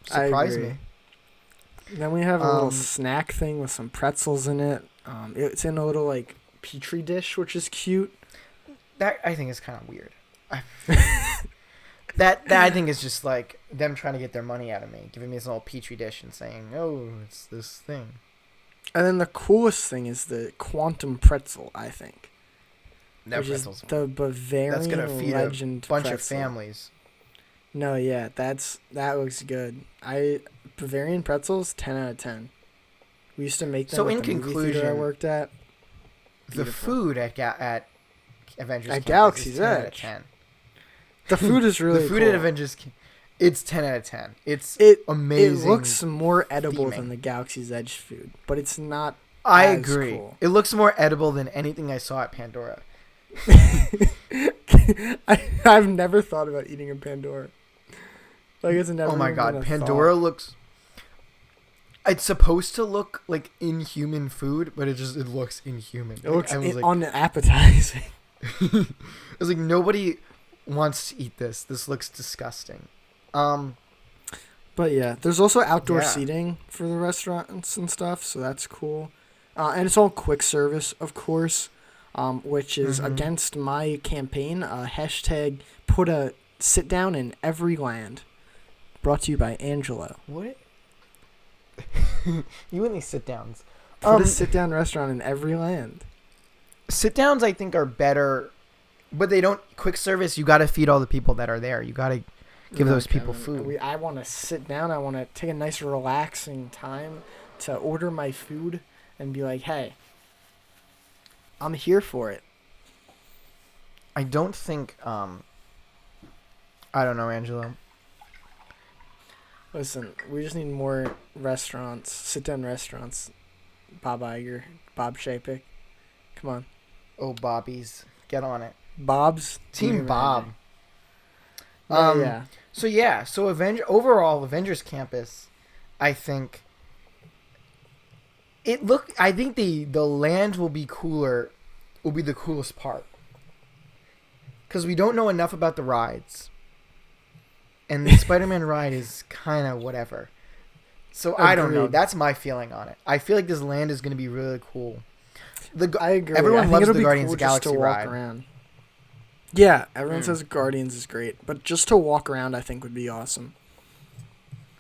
Surprise me. Then we have a little snack thing with some pretzels in it. It's in a little like petri dish, which is cute. That I think is kind of weird. That I think is just like them trying to get their money out of me, giving me this little petri dish and saying, "Oh, it's this thing." And then the coolest thing is the quantum pretzel, I think. That pretzel's the Bavarian that's gonna feed legend a bunch pretzel. of families. No, yeah, that looks good. Bavarian pretzels, 10 out of 10. We used to make them. So at in the movie conclusion, theater I worked at. The food at Avengers Campus Galaxy's is 10 out of Edge. 10. The food is really the food cool. at Avengers. It's 10 out of 10. It's It amazing. looks more edible theming. than the Galaxy's Edge food, but it's not. I as agree. Cool. It looks more edible than anything I saw at Pandora. I've never thought about eating a Pandora. Like it's never. Oh my god, been a Pandora thought. looks. It's supposed to look like inhuman food, but it looks inhuman. It looks like, unappetizing. It's like nobody wants to eat this. This looks disgusting. But yeah, there's also outdoor seating for the restaurants and stuff, so that's cool. And it's all quick service, of course, which is against my campaign. Hashtag put a sit down in every land. Brought to you by Angelo. What? You and these sit downs. Put a sit down restaurant in every land. Sit downs, I think, are better, but they don't. Quick service, you got to feed all the people that are there. You got to give those people food. I want to sit down. I want to take a nice, relaxing time to order my food and be like, hey, I'm here for it. I don't think. I don't know, Angelo. Listen, we just need more restaurants, sit-down restaurants. Bob Iger, Bob Chapek. Come on. Oh, Bobbies. Get on it. Bob's? Team Bob. Yeah. So overall, Avengers Campus, I think, I think the land will be cooler. Will be the coolest part. Because we don't know enough about the rides. And the Spider-Man ride is kind of whatever. So I don't know. That's my feeling on it. I feel like this land is going to be really cool. I agree. Everyone loves the Guardians of the Galaxy ride. Around. Yeah, everyone says Guardians is great. But just to walk around, I think, would be awesome.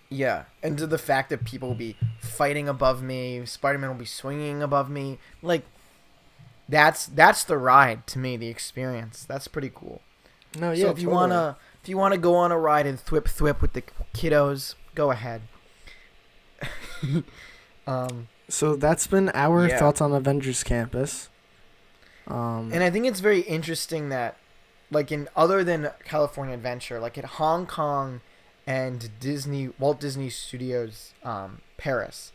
Yeah, and to the fact that people will be fighting above me, Spider-Man will be swinging above me, like that's the ride to me, the experience. That's pretty cool. No, yeah. So if you wanna go on a ride and thwip with the kiddos, go ahead. So that's been our thoughts on Avengers Campus. And I think it's very interesting that, like in other than California Adventure, like at Hong Kong and Walt Disney Studios Paris.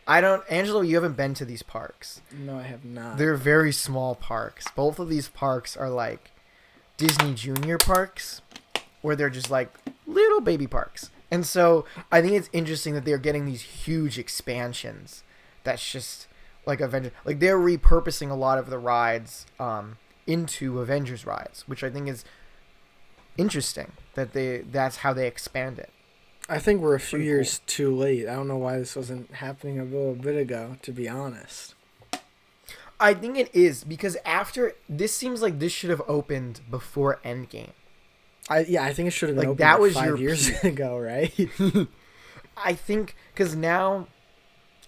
Angelo, you haven't been to these parks. No, I have not. They're very small parks. Both of these parks are like Disney Junior parks, where they're just like little baby parks. And so I think it's interesting that they're getting these huge expansions. That's just like Avengers. Like they're repurposing a lot of the rides into Avengers rides, which I think is interesting. That's how they expand it. I think we're a few years too late. I don't know why this wasn't happening a little bit ago, to be honest. I think it is, because this seems like this should have opened before Endgame. I think it should have been opened that was 5 years ago, right? I think, because now,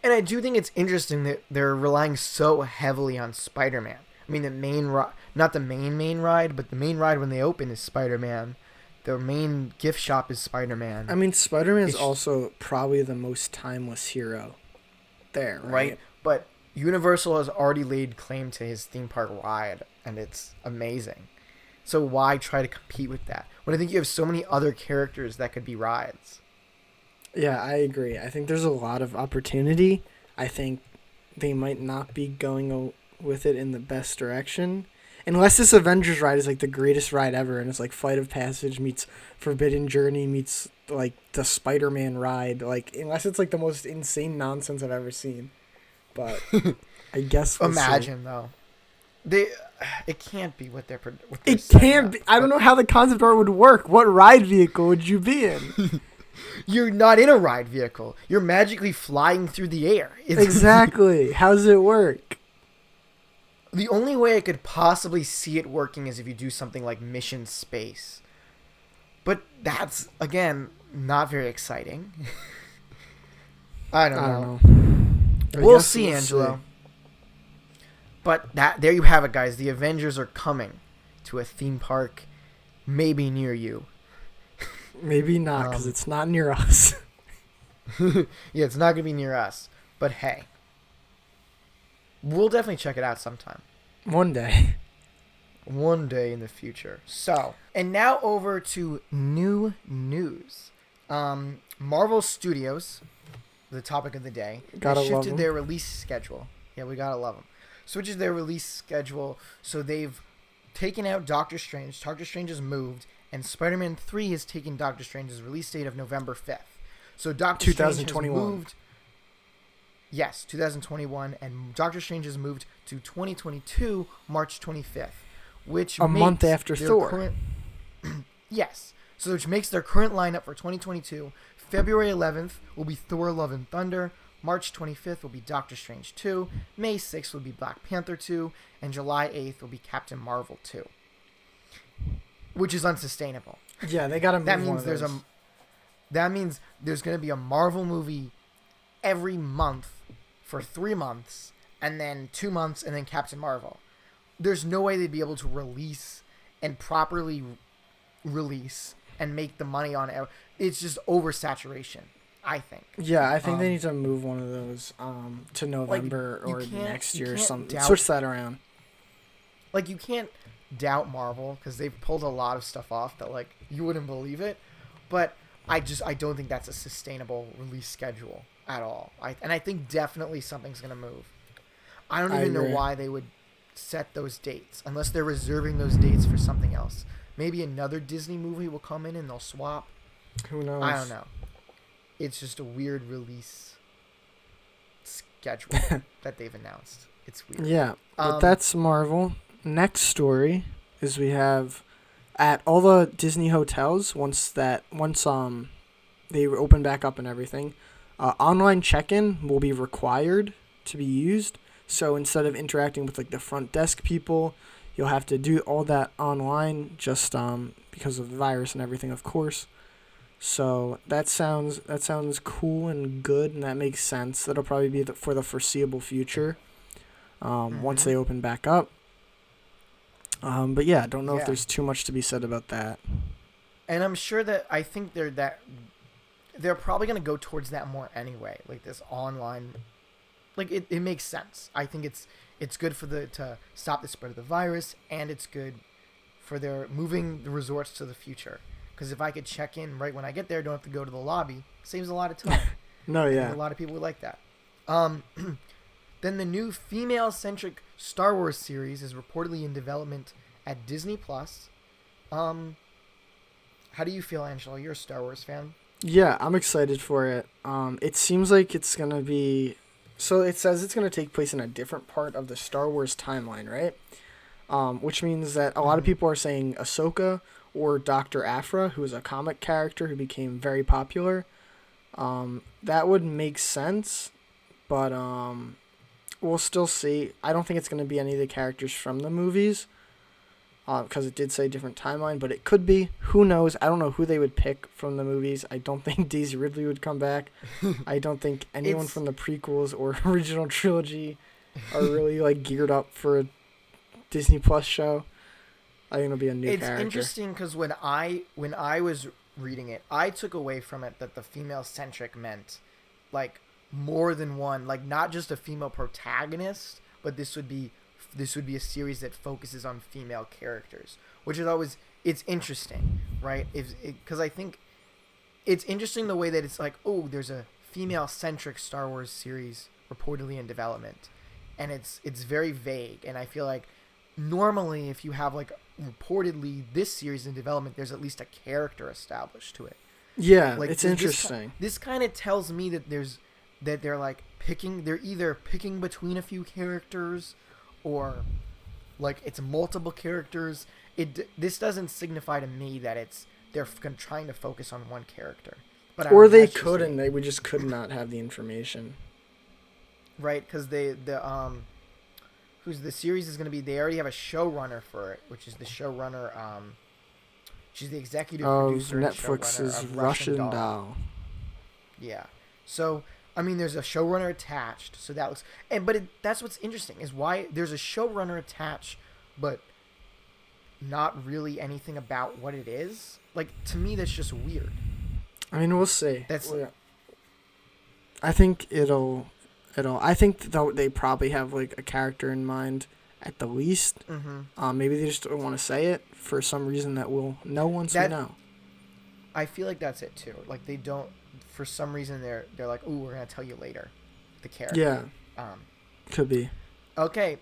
and I do think it's interesting that they're relying so heavily on Spider-Man. I mean, the main ride, not the main ride, but the main ride when they open is Spider-Man. The main gift shop is Spider-Man. I mean, Spider-Man is also probably the most timeless hero there, right? But Universal has already laid claim to his theme park ride, and it's amazing. So why try to compete with that when I think you have so many other characters that could be rides? Yeah, I agree. I think there's a lot of opportunity. I think they might not be going with it in the best direction. Unless this Avengers ride is like the greatest ride ever, and it's like Flight of Passage meets Forbidden Journey meets like the Spider-Man ride. Like, unless it's like the most insane nonsense I've ever seen. But I guess we'll imagine see. Though, it can't be what they're. It can't be. I don't know how the concept art would work. What ride vehicle would you be in? You're not in a ride vehicle. You're magically flying through the air. Exactly. How does it work? The only way I could possibly see it working is if you do something like Mission Space. But that's, again, not very exciting. I don't know. We'll see, Angelo. But there you have it, guys. The Avengers are coming to a theme park maybe near you. Maybe not, because it's not near us. Yeah, it's not going to be near us. But hey. We'll definitely check it out sometime. One day. One day in the future. So, and now over to new news. Marvel Studios, the topic of the day, shifted their release schedule. Yeah, we gotta love them. Switches their release schedule, so they've taken out Doctor Strange. Doctor Strange has moved, and Spider-Man 3 has taken Doctor Strange's release date of November 5th. So Doctor Strange has moved... Yes, 2021, and Doctor Strange has moved to 2022, March 25th, which a month after Thor. Yes, so which makes their current lineup for 2022. February 11th will be Thor: Love and Thunder, March 25th will be Doctor Strange 2, May 6th will be Black Panther 2, and July 8th will be Captain Marvel 2, which is unsustainable. Yeah, they gotta move That means there's going to be a Marvel movie every month for 3 months, and then 2 months, and then Captain Marvel. There's no way they'd be able to release and properly release and make the money on it. It's just oversaturation, I think. Yeah, I think they need to move one of those to November or next year or something. Switch that around. Like, you can't doubt Marvel, because they've pulled a lot of stuff off that, like, you wouldn't believe it. But I don't think that's a sustainable release schedule at all. I think definitely something's going to move. I don't even know why they would set those dates, unless they're reserving those dates for something else. Maybe another Disney movie will come in and they'll swap. Who knows? I don't know. It's just a weird release schedule that they've announced. It's weird. Yeah, but that's Marvel. Next story is we have at all the Disney hotels once they open back up and everything, online check-in will be required to be used. So instead of interacting with like the front desk people, you'll have to do all that online just because of the virus and everything, of course. So that sounds cool and good, and that makes sense. That'll probably be for the foreseeable future once they open back up. But yeah, I don't know if there's too much to be said about that. And I'm sure that I think they're probably going to go towards that more anyway, like this online. Like it makes sense. I think it's good to stop the spread of the virus, and it's good for their moving the resorts to the future. Because if I could check in right when I get there, don't have to go to the lobby, saves a lot of time. No, yeah. And a lot of people would like that. Then the new female-centric Star Wars series is reportedly in development at Disney Plus. How do you feel, Angelo? You're a Star Wars fan. Yeah, I'm excited for it. It seems like it's gonna be. So it says it's gonna take place in a different part of the Star Wars timeline, right? Which means that a lot of people are saying Ahsoka or Dr. Aphra, who is a comic character who became very popular. That would make sense, but we'll still see. I don't think it's going to be any of the characters from the movies, because it did say different timeline, but it could be. Who knows? I don't know who they would pick from the movies. I don't think Daisy Ridley would come back. I don't think anyone from the prequels or original trilogy are really like geared up for a Disney Plus show. I think it'll be a new character. It's interesting because when I was reading it, I took away from it that the female-centric meant like more than one, like not just a female protagonist, but this would be a series that focuses on female characters, which is always, it's interesting, right? Because I think it's interesting the way that it's like, oh, there's a female-centric Star Wars series reportedly in development, and it's very vague, and I feel like normally if you have like reportedly this series in development, there's at least a character established to it. Yeah, like, it's interesting. This kind of tells me that they're like they're either picking between a few characters, or like it's multiple characters. This doesn't signify to me that they're trying to focus on one character. But or they could, and they would just could not have the information. Right, because who's the series is going to be, they already have a showrunner for it, which is the showrunner, she's the executive producer Netflix's of Russian Doll. Yeah. So, I mean, there's a showrunner attached, so that looks, that's what's interesting, is why there's a showrunner attached, but not really anything about what it is. Like, to me, that's just weird. I mean, we'll see. I think I think they probably have like a character in mind at the least. Mm-hmm. Maybe they just don't want to say it for some reason that we'll know once we know. I feel like that's it too. Like they don't, for some reason they're like, ooh, we're gonna tell you later, the character. Yeah. Could be. Okay,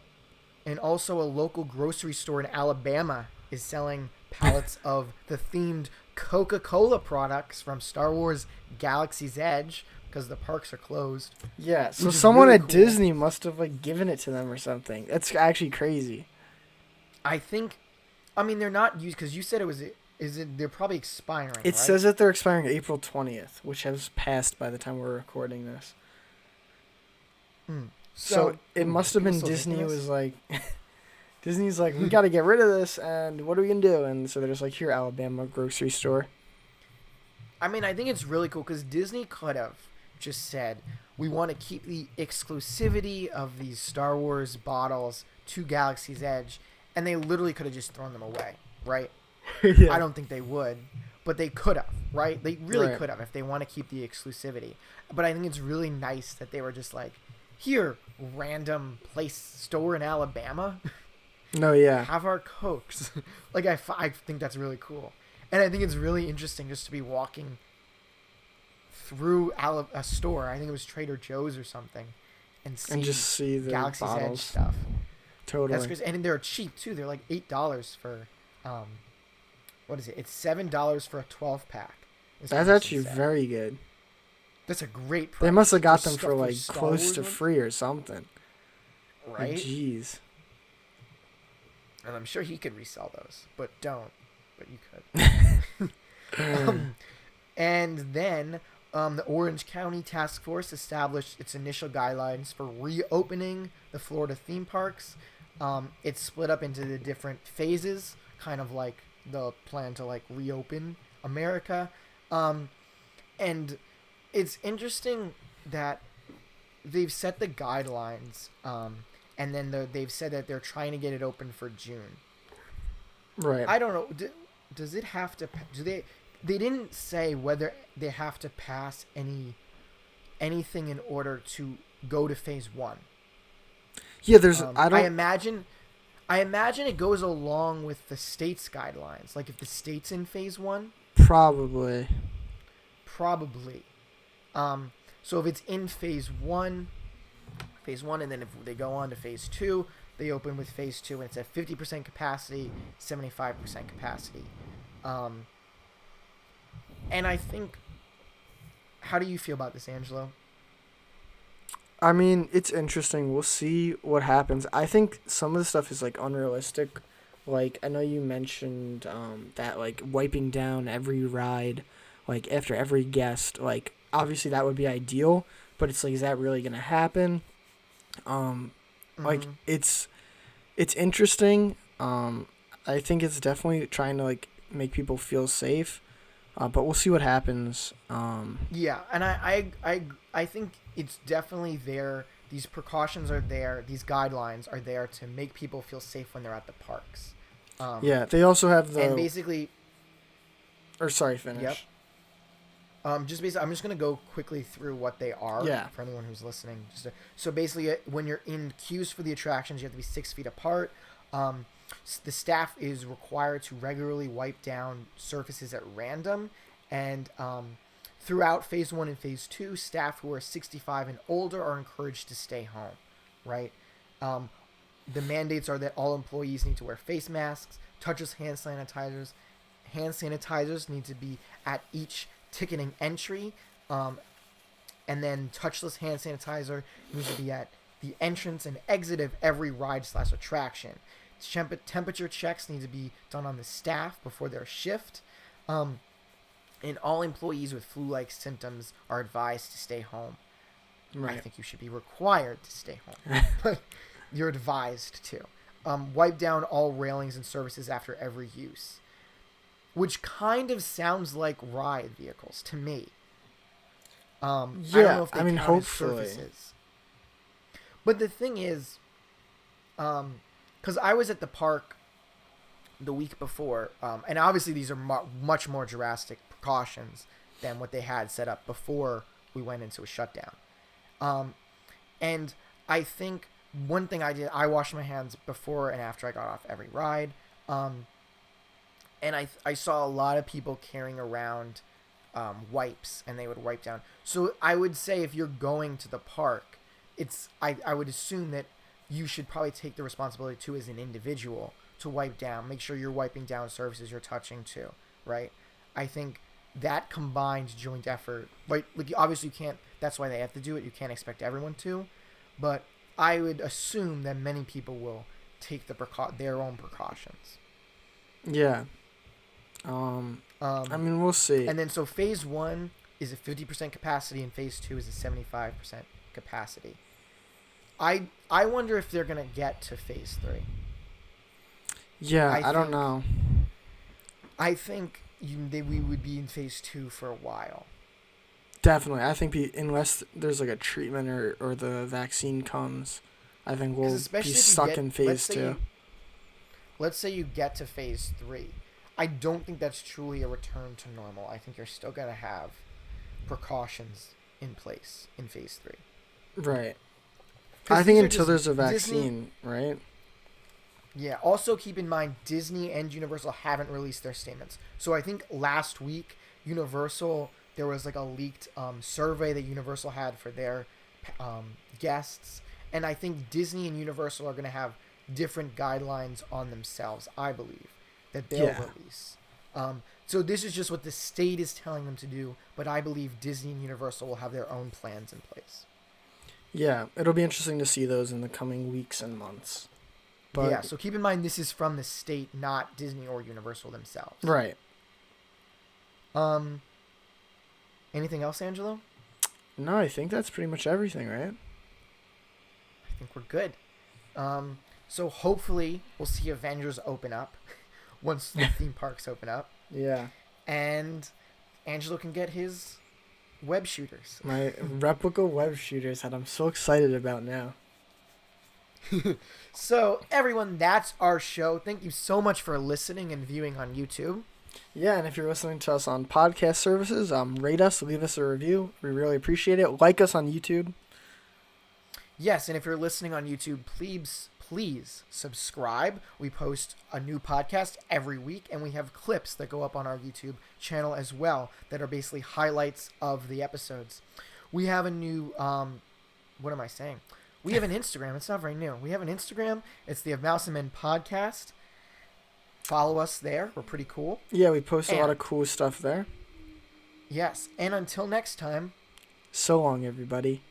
and also a local grocery store in Alabama is selling pallets of the themed Coca-Cola products from Star Wars Galaxy's Edge, because the parks are closed. Yeah, so someone really at cool. Disney must have like given it to them or something. That's actually crazy. I think, I mean, they're not used, because you said they're probably expiring, It says that they're expiring April 20th, which has passed by the time we're recording this. So it must have been Disney was like, Disney's like, we got to get rid of this, and what are we going to do? And so they're just like, here, Alabama grocery store. I mean, I think it's really cool, because Disney could have just said, we want to keep the exclusivity of these Star Wars bottles to Galaxy's Edge, and they literally could have just thrown them away, right? Yeah. I don't think they would, but they could have, right? They really could have if they want to keep the exclusivity. But I think it's really nice that they were just like, here, random store in Alabama. No, yeah. Have our Cokes. Like, I think that's really cool. And I think it's really interesting just to be walking through a store. I think it was Trader Joe's or something. And just see the Galaxy's bottles. Edge stuff. Totally. That's crazy. And they're cheap, too. They're like $8 for, what is it? It's $7 for a 12-pack. That's actually very good. That's a great price. They must have got them for like close to free or something. Right? Like, jeez. And I'm sure he could resell those, but don't. But you could. And then the Orange County Task Force established its initial guidelines for reopening the Florida theme parks. It's split up into the different phases, kind of like the plan to like reopen America. And it's interesting that they've set the guidelines, and then they've said that they're trying to get it open for June. Right. I don't know. Does it have to? Do they? They didn't say whether they have to pass anything in order to go to phase 1. Yeah, there's. I imagine it goes along with the state's guidelines. Like if the state's in phase 1. Probably. So if it's in phase 1, and then if they go on to phase 2, they open with phase 2, and it's at 50% capacity, 75% capacity. And I think, how do you feel about this, Angelo? I mean, it's interesting. We'll see what happens. I think some of the stuff is like unrealistic. Like, I know you mentioned that like wiping down every ride, like after every guest. Like, obviously that would be ideal, but it's like, is that really gonna happen? Like it's interesting. I think it's definitely trying to like make people feel safe. But we'll see what happens. Yeah, and I think it's definitely there. These precautions are there. These guidelines are there to make people feel safe when they're at the parks. Yeah, they also have the... And basically... Or sorry, finish. Yep. I'm just going to go quickly through what they are for anyone who's listening. So basically, when you're in queues for the attractions, you have to be 6 feet apart. The staff is required to regularly wipe down surfaces at random, and throughout phase 1 and phase 2, staff who are 65 and older are encouraged to stay home, right? The mandates are that all employees need to wear face masks, touchless hand sanitizers. Hand sanitizers need to be at each ticketing entry, and then touchless hand sanitizer needs to be at the entrance and exit of every ride/attraction. Temperature checks need to be done on the staff before their shift. And all employees with flu-like symptoms are advised to stay home. Right. I think you should be required to stay home. But you're advised to. Wipe down all railings and surfaces after every use. Which kind of sounds like ride vehicles to me. I don't know if they count hopefully. as surfaces. But the thing is... because I was at the park the week before, and obviously these are much more drastic precautions than what they had set up before we went into a shutdown. And I think one thing I did, I washed my hands before and after I got off every ride. And I saw a lot of people carrying around wipes, and they would wipe down. So I would say if you're going to the park, I would assume that you should probably take the responsibility too as an individual to wipe down. Make sure you're wiping down surfaces you're touching too, right? I think that combined joint effort, like obviously you can't, that's why they have to do it. You can't expect everyone to, but I would assume that many people will take their own precautions. Yeah. I mean, we'll see. And then so phase 1 is a 50% capacity and phase 2 is a 75% capacity. I wonder if they're going to get to phase 3. Yeah, I don't know. I think we would be in phase 2 for a while. Definitely. I think unless there's like a treatment or the vaccine comes, I think we'll be stuck in phase 2. Let's say you get to phase 3. I don't think that's truly a return to normal. I think you're still going to have precautions in place in phase 3. Right. I think until there's a vaccine, right? Yeah. Also, keep in mind, Disney and Universal haven't released their statements. So I think last week, Universal, there was like a leaked survey that Universal had for their guests. And I think Disney and Universal are going to have different guidelines on themselves, I believe, that they'll release. So this is just what the state is telling them to do, but I believe Disney and Universal will have their own plans in place. Yeah, it'll be interesting to see those in the coming weeks and months. But yeah, so keep in mind this is from the state, not Disney or Universal themselves. Right. Anything else, Angelo? No, I think that's pretty much everything, right? I think we're good. So hopefully we'll see Avengers open up once the theme parks open up. Yeah. And Angelo can get his web shooters. My replica web shooters that I'm so excited about now. So, everyone, that's our show. Thank you so much for listening and viewing on YouTube. Yeah, and if you're listening to us on podcast services, rate us, leave us a review. We really appreciate it. Like us on YouTube. Yes, and if you're listening on YouTube, please subscribe. We post a new podcast every week, and we have clips that go up on our YouTube channel as well that are basically highlights of the episodes. We have a new, what am I saying? We have an Instagram. It's not very new. We have an Instagram. It's the Of Mouse and Men podcast. Follow us there. We're pretty cool. Yeah, we post a lot of cool stuff there. Yes, and until next time. So long, everybody.